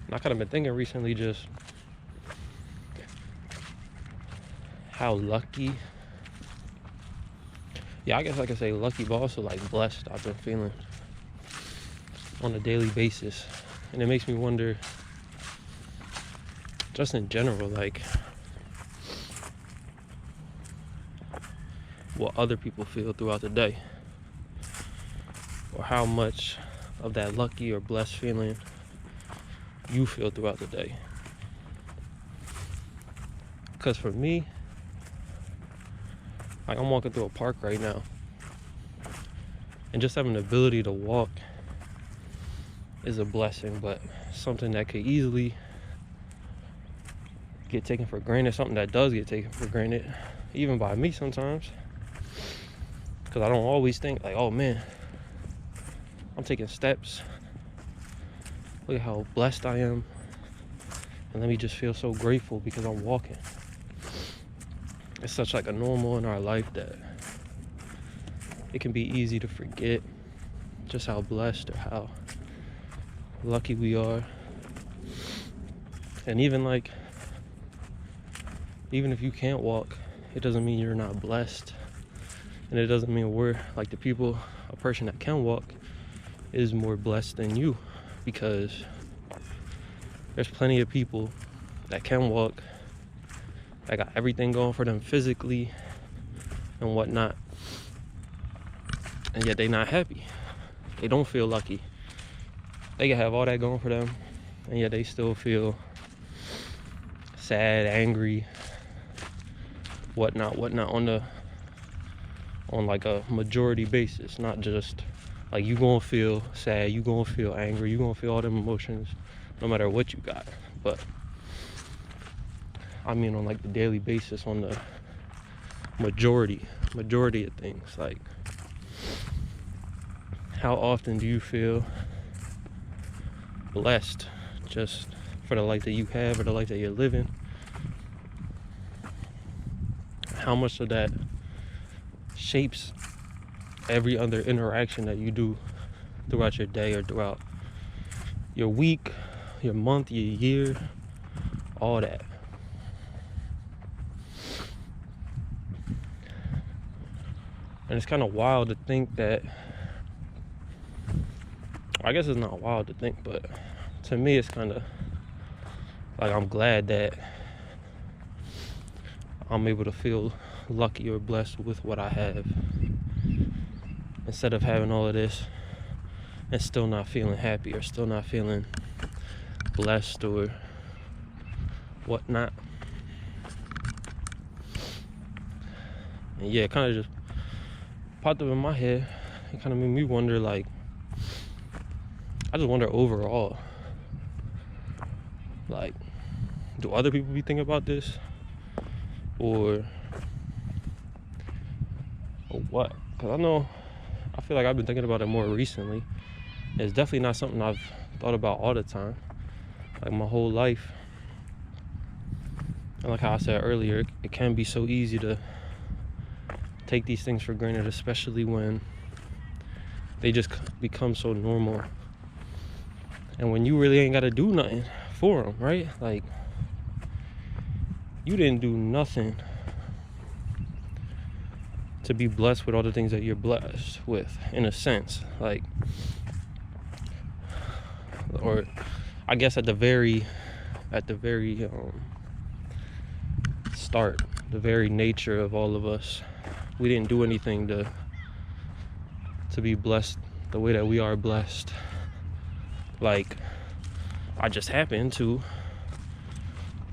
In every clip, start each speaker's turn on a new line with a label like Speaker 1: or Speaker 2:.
Speaker 1: And I kind of been thinking recently just how lucky, yeah, I guess I could say lucky, but also like blessed I've been feeling on a daily basis. And it makes me wonder, just in general, like what other people feel throughout the day, or how much of that lucky or blessed feeling you feel throughout the day. Because for me, like I'm walking through a park right now, and just having the ability to walk is a blessing, but something that could easily get taken for granted, something that does get taken for granted, even by me sometimes. Because I don't always think like, oh man, I'm taking steps. Look at how blessed I am. And let me just feel so grateful because I'm walking. It's such like a normal in our life that it can be easy to forget just how blessed or how lucky we are. And even if you can't walk, it doesn't mean you're not blessed. And it doesn't mean a person that can walk is more blessed than you, because there's plenty of people that can walk, that got everything going for them physically and whatnot, and yet they not happy. They don't feel lucky. They can have all that going for them, and yet they still feel sad, angry, whatnot on like a majority basis. Not just like you gonna feel sad, you gonna feel angry, you gonna feel all them emotions no matter what you got. But I mean on like the daily basis, on the majority of things. Like, how often do you feel blessed just for the life that you have or the life that you're living? How much of that shapes every other interaction that you do throughout your day or throughout your week, your month, your year, all that. And it's kind of wild to think that, I guess it's not wild to think, but to me it's kind of like I'm glad that I'm able to feel lucky or blessed with what I have, instead of having all of this and still not feeling happy or still not feeling blessed or whatnot. And yeah, it kind of just popped up in my head. It kind of made me wonder, like, I just wonder overall, like, do other people be thinking about this? Or what? Because I feel like I've been thinking about it more recently. It's definitely not something I've thought about all the time, like my whole life. And like how I said earlier, it can be so easy to take these things for granted, especially when they just become so normal. And when you really ain't got to do nothing for them, right? Like, you didn't do nothing to be blessed with all the things that you're blessed with, in a sense. Like, or I guess at the very start, the very nature of all of us, we didn't do anything to be blessed the way that we are blessed. Like, I just happened to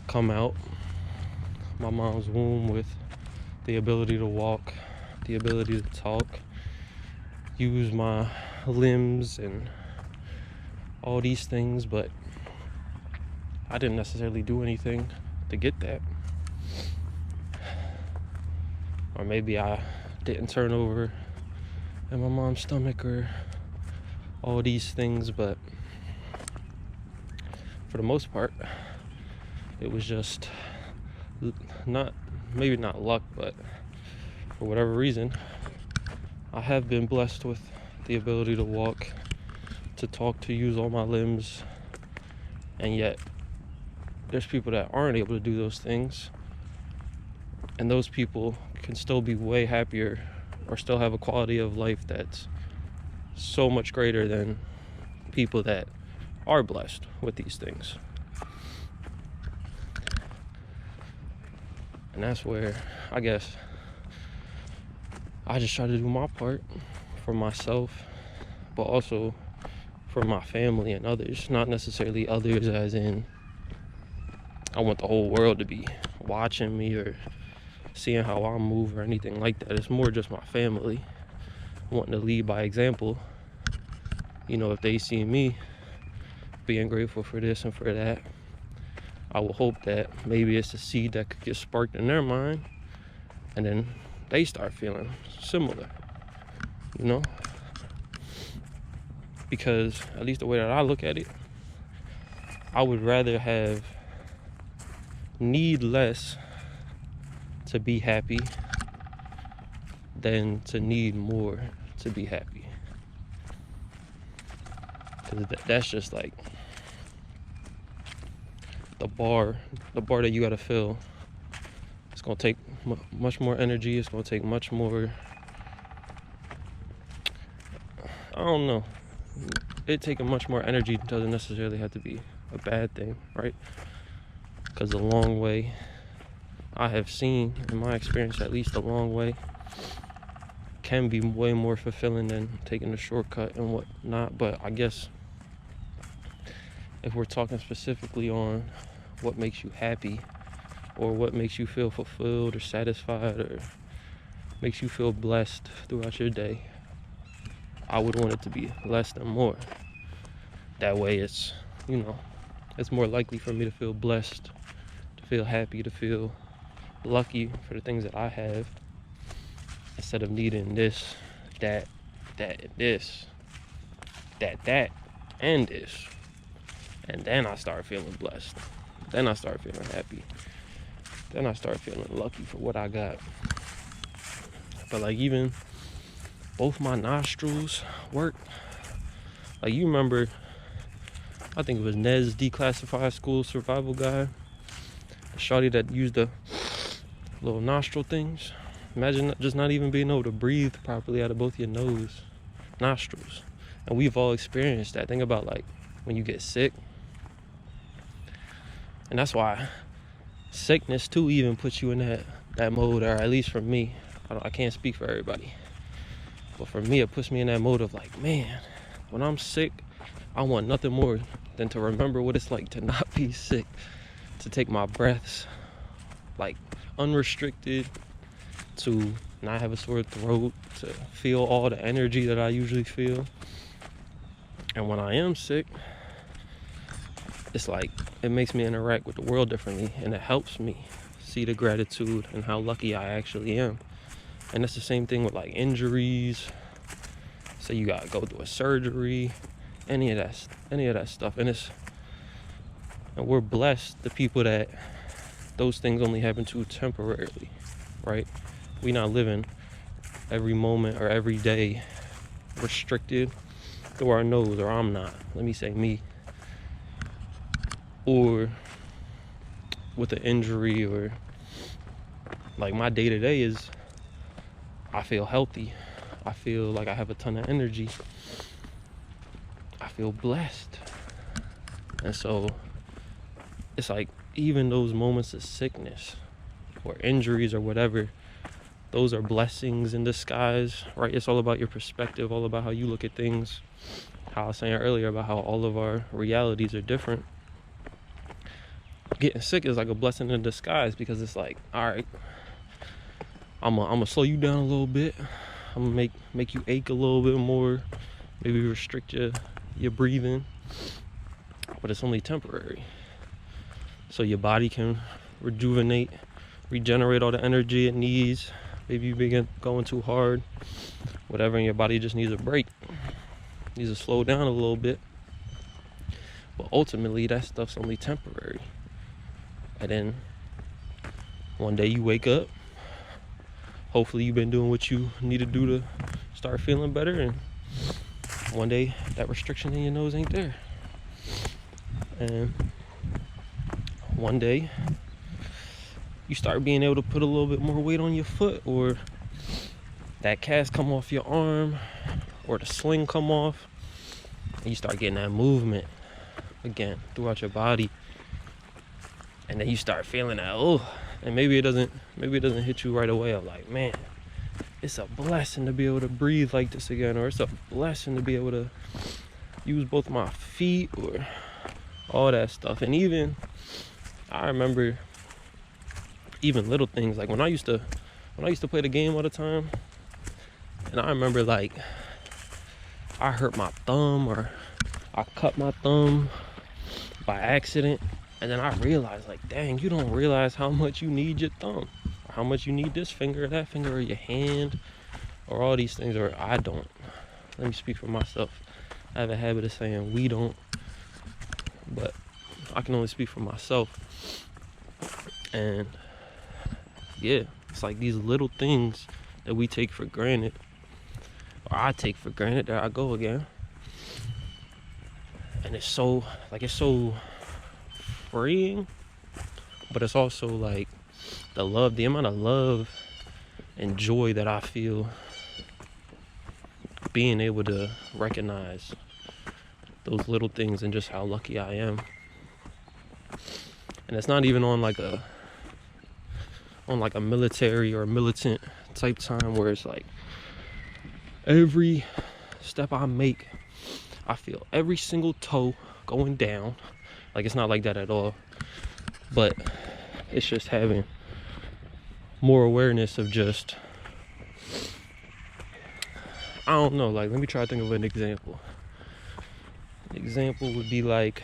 Speaker 1: come out my mom's womb with the ability to walk, the ability to talk, use my limbs and all these things, but I didn't necessarily do anything to get that. Or maybe I didn't turn over in my mom's stomach or all these things, but for the most part, it was just maybe not luck, but for whatever reason, I have been blessed with the ability to walk to talk, to use all my limbs, and yet there's people that aren't able to do those things, and those people can still be way happier or still have a quality of life that's so much greater than people that are blessed with these things. And that's where I guess I just try to do my part for myself, but also for my family and others. Not necessarily others as in I want the whole world to be watching me or seeing how I move or anything like that. It's more just my family wanting to lead by example. You know, if they see me being grateful for this and for that, I will hope that maybe it's a seed that could get sparked in their mind, and then they start feeling similar, you know? Because at least the way that I look at it, I would rather need less to be happy than to need more to be happy. Because that's just like the bar that you gotta fill. It's gonna take much more energy. It's gonna take much more, I don't know. It taking much more energy doesn't necessarily have to be a bad thing, right? Because the long way, I have seen in my experience, at least the long way can be way more fulfilling than taking the shortcut and whatnot. But I guess if we're talking specifically on what makes you happy or what makes you feel fulfilled or satisfied or makes you feel blessed throughout your day, I would want it to be less than more. That way it's, you know, it's more likely for me to feel blessed, to feel happy, to feel lucky for the things that I have, instead of needing this, that, and this, that, and this. And then I start feeling blessed. Then I start feeling happy. Then I start feeling lucky for what I got. But like even both my nostrils work. Like you remember, I think it was Ned's Declassified School Survival Guide. The shawty that used the little nostril things. Imagine just not even being able to breathe properly out of both your nostrils. And we've all experienced that. Think about like when you get sick. And that's why sickness too even puts you in that mode, or at least for me. I can't speak for everybody. But for me, it puts me in that mode of like, man, when I'm sick, I want nothing more than to remember what it's like to not be sick, to take my breaths like unrestricted, to not have a sore throat, to feel all the energy that I usually feel. And when I am sick, it's like it makes me interact with the world differently, and it helps me see the gratitude and how lucky I actually am. And it's the same thing with like injuries. Say you gotta go through a surgery, any of that stuff. And we're blessed, the people that those things only happen to temporarily, right? We not living every moment or every day restricted through our nose, or I'm not. Let me say me. Or with an injury, or like my day-to-day is I feel healthy. I feel like I have a ton of energy. I feel blessed. And so it's like even those moments of sickness or injuries or whatever, those are blessings in disguise, right? It's all about your perspective, all about how you look at things. How I was saying earlier about how all of our realities are different. Getting sick is like a blessing in disguise, because it's like, all right, I'm gonna slow you down a little bit. I'm gonna make you ache a little bit more, maybe restrict your breathing, but it's only temporary. So your body can rejuvenate, regenerate all the energy it needs. Maybe you begin going too hard, whatever, and your body just needs a break. Needs to slow down a little bit. But ultimately, that stuff's only temporary. And then one day you wake up, hopefully you've been doing what you need to do to start feeling better, and one day that restriction in your nose ain't there. And one day you start being able to put a little bit more weight on your foot, or that cast come off your arm, or the sling come off, and you start getting that movement again throughout your body. And then you start feeling that, oh, and maybe it doesn't hit you right away. I'm like, man, it's a blessing to be able to breathe like this again, or it's a blessing to be able to use both my feet, or all that stuff. And even I remember even little things, like when I used to play the game all the time, and I remember like I hurt my thumb, or I cut my thumb by accident, and then I realized, like, dang, you don't realize how much you need your thumb, or how much you need this finger or that finger, or your hand, or all these things. Or I don't. Let me speak for myself. I have a habit of saying we don't, but I can only speak for myself. And yeah, it's like these little things that we take for granted, or I take for granted. There I go again. And it's so freeing, but it's also like the amount of love and joy that I feel being able to recognize those little things, and just how lucky I am. And it's not even on like a military or militant type time, where it's like every step I make, I feel every single toe going down. Like, it's not like that at all, but it's just having more awareness of just, I don't know, like, let me try to think of an example. An example would be like,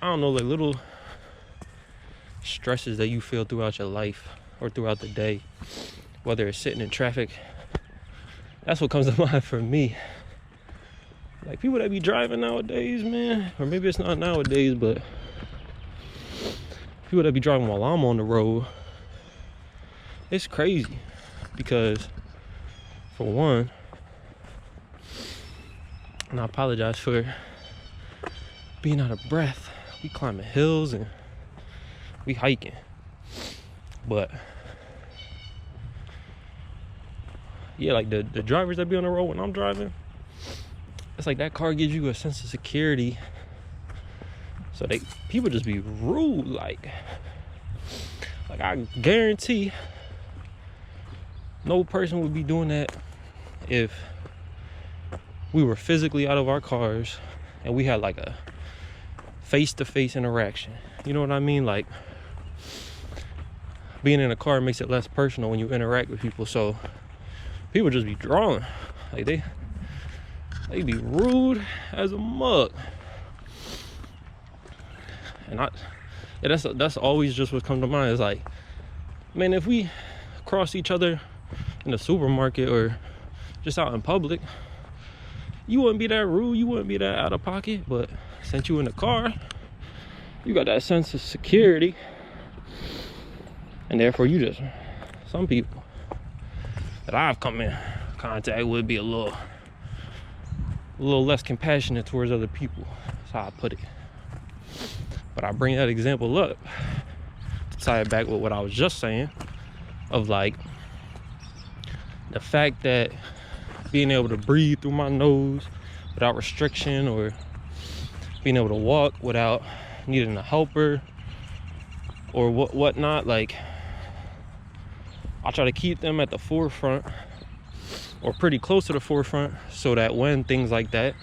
Speaker 1: I don't know, like little stresses that you feel throughout your life or throughout the day, whether it's sitting in traffic. That's what comes to mind for me. Like, people that be driving nowadays, man, or maybe it's not nowadays, but people that be driving while I'm on the road, it's crazy. Because for one, and I apologize for being out of breath, we climbing hills and we hiking, but yeah, like the drivers that be on the road when I'm driving, it's like that car gives you a sense of security. So people just be rude, like I guarantee no person would be doing that if we were physically out of our cars and we had like a face-to-face interaction. You know what I mean? Like, being in a car makes it less personal when you interact with people. So people just be drawing, like they be rude as a mug. And that's always just what comes to mind. Is like, man, if we cross each other in the supermarket or just out in public, you wouldn't be that rude, you wouldn't be that out of pocket. But since you in the car, you got that sense of security, and therefore some people that I've come in contact with be a little less compassionate towards other people. That's how I put it. But I bring that example up to tie it back with what I was just saying, of like the fact that being able to breathe through my nose without restriction, or being able to walk without needing a helper or whatnot, like I try to keep them at the forefront or pretty close to the forefront, so that when things like that,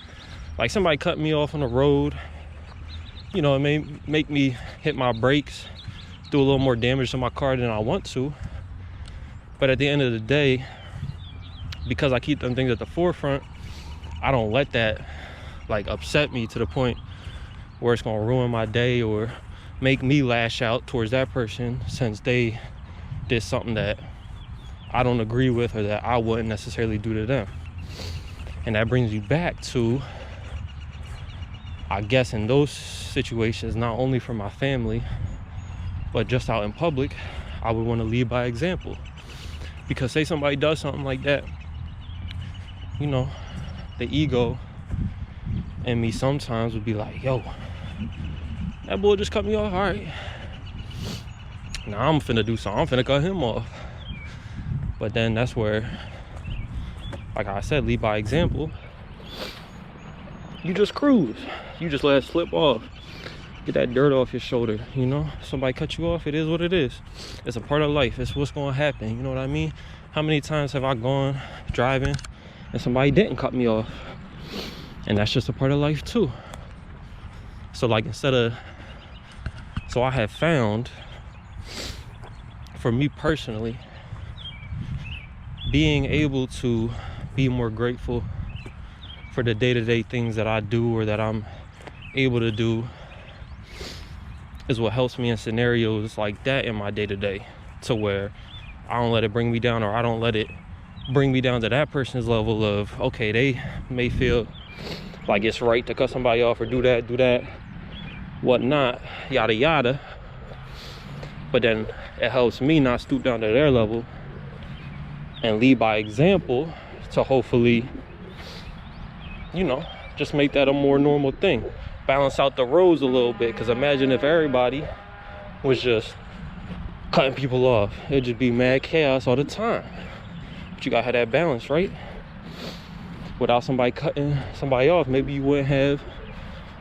Speaker 1: like somebody cut me off on the road, you know, it may make me hit my brakes, do a little more damage to my car than I want to. But at the end of the day, because I keep them things at the forefront, I don't let that like upset me to the point where it's gonna ruin my day or make me lash out towards that person since they did something that I don't agree with or that I wouldn't necessarily do to them. And that brings you back to, I guess, in those situations, not only for my family, but just out in public, I would want to lead by example. Because say somebody does something like that you know, the ego in me sometimes would be like, yo, that boy just cut me off. All right, now I'm finna do something. I'm finna cut him off. But then that's where, like I said, lead by example. You just cruise. You just let it slip off. Get that dirt off your shoulder, you know? Somebody cut you off, it is what it is. It's a part of life. It's what's gonna happen, you know what I mean? How many times have I gone driving and somebody didn't cut me off? And that's just a part of life too. So like so I have found, for me personally, being able to be more grateful for the day-to-day things that I do or that I'm able to do is what helps me in scenarios like that in my day-to-day, to where I don't let it bring me down, or I don't let it bring me down to that person's level of, okay, they may feel like it's right to cut somebody off or do that, whatnot, yada yada. But then it helps me not stoop down to their level and lead by example to hopefully, you know, just make that a more normal thing. Balance out the roads a little bit, because imagine if everybody was just cutting people off. It'd just be mad chaos all the time. But you gotta have that balance, right? Without somebody cutting somebody off, maybe you wouldn't have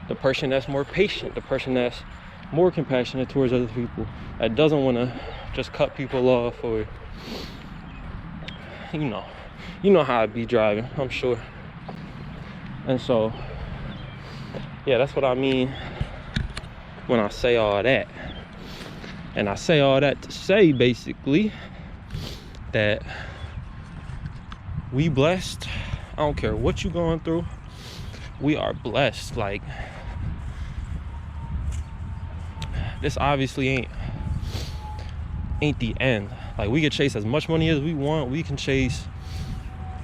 Speaker 1: the person that's more patient, the person that's more compassionate towards other people, that doesn't want to just cut people off, or you know how I be driving, I'm sure. And so, yeah, that's what I mean when I say all that. And I say all that to say, basically, that we blessed. I don't care what you're going through. We are blessed. Like, this obviously ain't the end. Like, we could chase as much money as we want. We can chase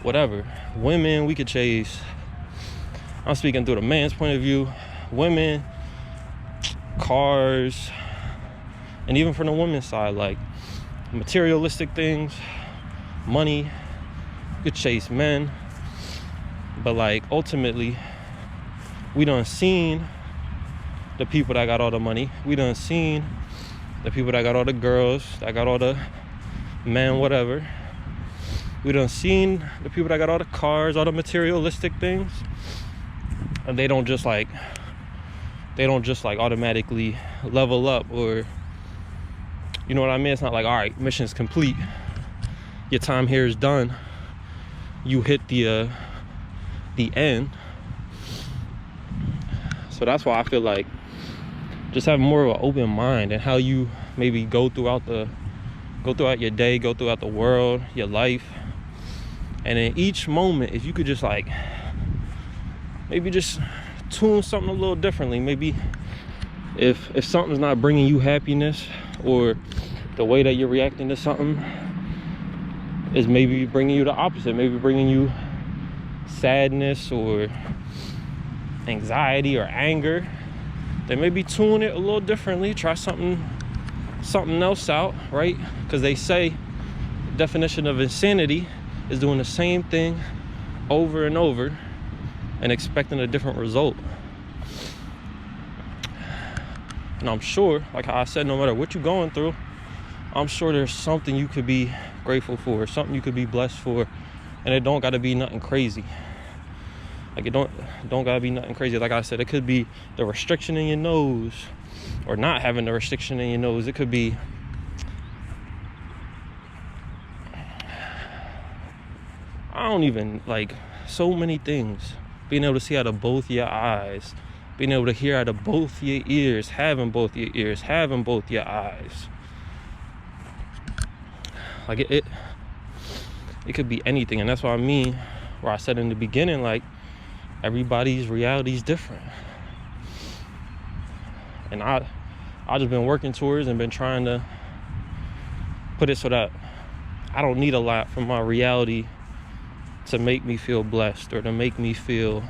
Speaker 1: whatever. Women, we could chase. I'm speaking through the man's point of view. Women, cars, and even from the women's side, like materialistic things, money. You could chase men, but like ultimately, we done seen the people that got all the money. We done seen the people that got all the girls, that got all the men, whatever. We done seen the people that got all the cars, all the materialistic things. And they don't just like automatically level up, or you know what I mean? It's not like, all right, mission's complete, your time here is done, you hit the end. So that's why I feel like just having more of an open mind, and how you maybe go throughout your day, go throughout the world, your life, and in each moment, if you could just like maybe just tune something a little differently. Maybe if something's not bringing you happiness, or the way that you're reacting to something is maybe bringing you the opposite, maybe bringing you sadness or anxiety or anger, then maybe tune it a little differently. Try something else out, right? Because they say the definition of insanity is doing the same thing over and over and expecting a different result. And I'm sure, like how I said, no matter what you're going through, I'm sure there's something you could be grateful for, something you could be blessed for, and it don't gotta be nothing crazy. Like, it don't gotta be nothing crazy. Like I said, it could be the restriction in your nose, or not having the restriction in your nose. It could be so many things. Being able to see out of both your eyes, being able to hear out of both your ears, having both your ears, having both your eyes. Like, it could be anything. And that's what I mean, where I said in the beginning, like, everybody's reality is different. And I just been working towards and been trying to put it so that I don't need a lot from my reality to make me feel blessed, or to make me feel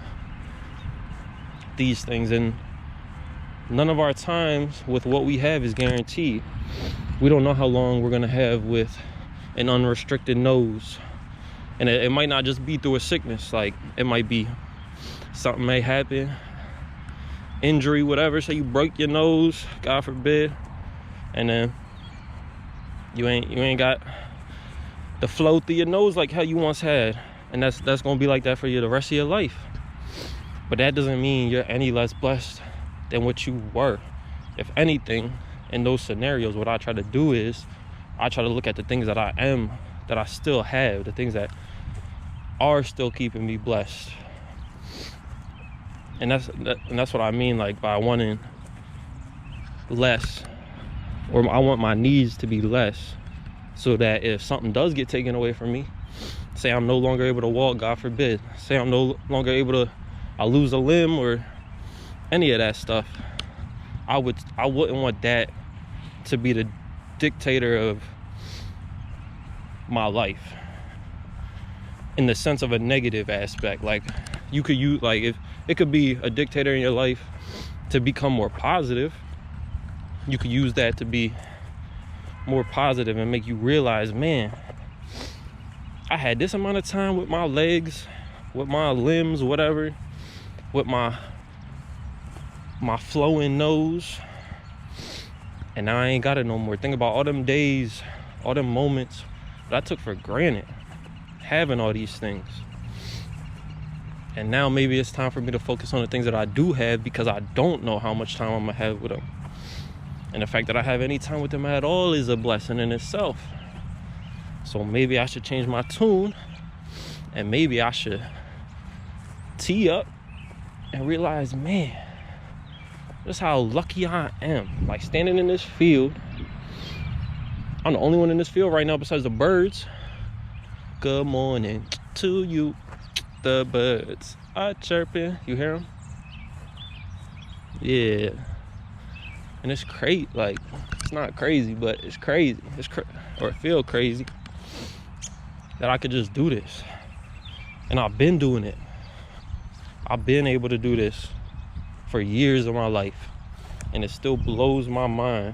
Speaker 1: these things. And none of our times with what we have is guaranteed. We don't know how long we're gonna have with an unrestricted nose, And it might not just be through a sickness. Like, it might be something may happen, injury, whatever. Say you break your nose, God forbid, and then you ain't got the flow through your nose like how you once had, and that's gonna be like that for you the rest of your life. But that doesn't mean you're any less blessed than what you were. If anything, in those scenarios, what I try to do is I try to look at the things that I am, that I still have, the things that are still keeping me blessed. And that's what I mean, like, by wanting less, or I want my needs to be less, so that if something does get taken away from me, say I'm no longer able to walk, God forbid, say I'm no longer able to, I lose a limb or any of that stuff, I wouldn't want that to be the dictator of my life, in the sense of a negative aspect. Like, you could use, like, if it could be a dictator in your life to become more positive, you could use that to be more positive and make you realize, man, I had this amount of time with my legs, with my limbs, whatever, with my flowing nose, and now I ain't got it no more. Think about all them days, all them moments that I took for granted, having all these things. And now maybe it's time for me to focus on the things that I do have, because I don't know how much time I'm gonna have with them. And the fact that I have any time with them at all is a blessing in itself. So maybe I should change my tune, and maybe I should tee up and realize, man, just how lucky I am. Like, standing in this field, I'm the only one in this field right now besides the birds. Good morning to you, the birds are chirping. You hear them? Yeah. And it's crazy. Like, it's not crazy, but it's crazy. Or it feels crazy that I could just do this. And I've been doing it. I've been able to do this for years of my life, and it still blows my mind.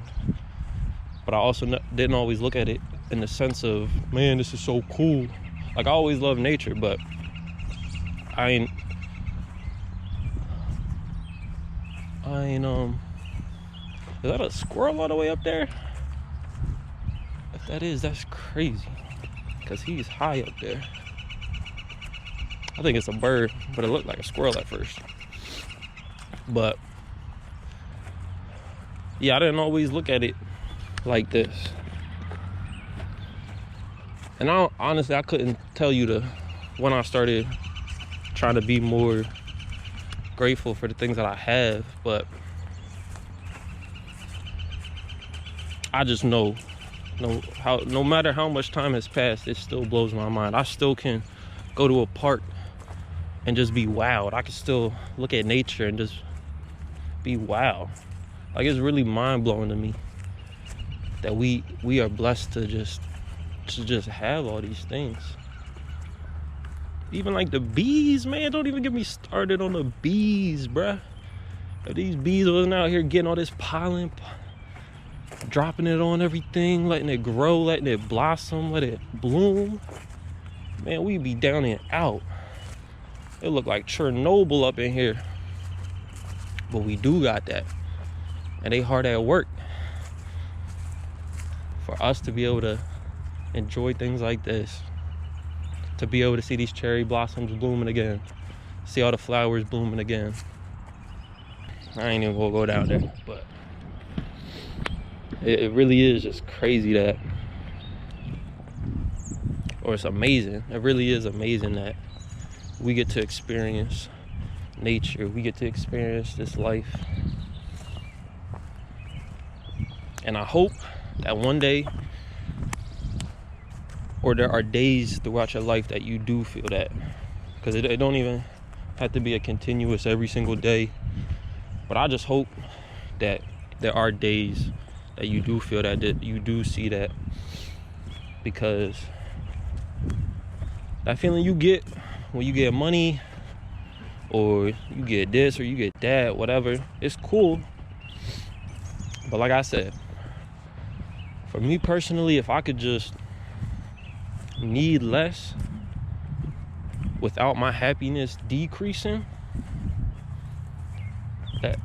Speaker 1: But I also didn't always look at it in the sense of, man, this is so cool. Like, I always loved nature, but I ain't is that a squirrel all the way up there? If that is, that's crazy, because he's high up there. I think it's a bird, but it looked like a squirrel at first. But yeah, I didn't always look at it like this. And honestly, I couldn't tell you when I started trying to be more grateful for the things that I have, but I just know no matter how much time has passed, it still blows my mind. I still can go to a park and just be wowed. I can still look at nature and just be wowed. Like, it's really mind-blowing to me that we are blessed to just have all these things. Even like the bees, man, don't even get me started on the bees, bruh. If these bees wasn't out here getting all this pollen, dropping it on everything, letting it grow, letting it blossom, let it bloom, man, we'd be down and out. It look like Chernobyl up in here. But we do got that, and they hard at work for us to be able to enjoy things like this, to be able to see these cherry blossoms blooming again, see all the flowers blooming again. I ain't even gonna go down there, but it really is just crazy that, or it's amazing. It really is amazing that we get to experience nature. We get to experience this life. And I hope that one day, or there are days throughout your life that you do feel that, because it don't even have to be a continuous every single day. But I just hope that there are days that you do feel that you do see that, because that feeling you get when you get money, or you get this, or you get that, whatever, it's cool. But like I said, for me personally, if I could just need less without my happiness decreasing,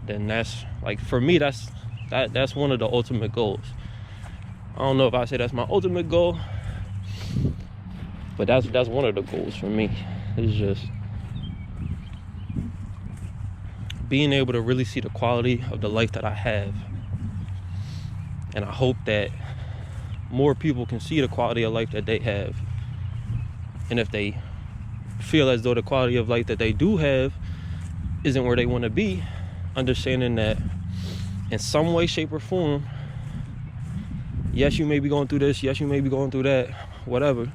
Speaker 1: then that's like, for me, that's one of the ultimate goals. I don't know if I say that's my ultimate goal, but that's one of the goals for me. It's just being able to really see the quality of the life that I have. And I hope that more people can see the quality of life that they have. And if they feel as though the quality of life that they do have isn't where they want to be, understanding that in some way, shape, or form, yes, you may be going through this, yes, you may be going through that, whatever,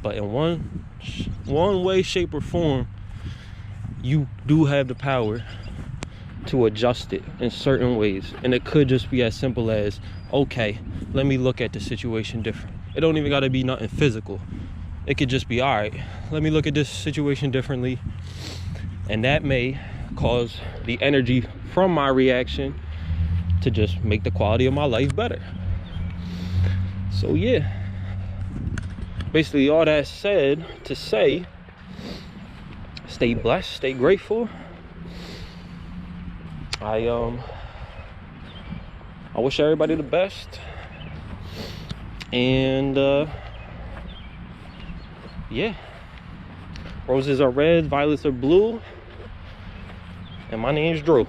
Speaker 1: but in one way, shape, or form, you do have the power to adjust it in certain ways. And it could just be as simple as, okay, let me look at the situation different. It don't even got to be nothing physical. It could just be, all right, let me look at this situation differently, and that may cause the energy from my reaction to just make the quality of my life better. So yeah, basically all that said to say, stay blessed, stay grateful. I wish everybody the best, and yeah, roses are red, violets are blue, and my name's Drew.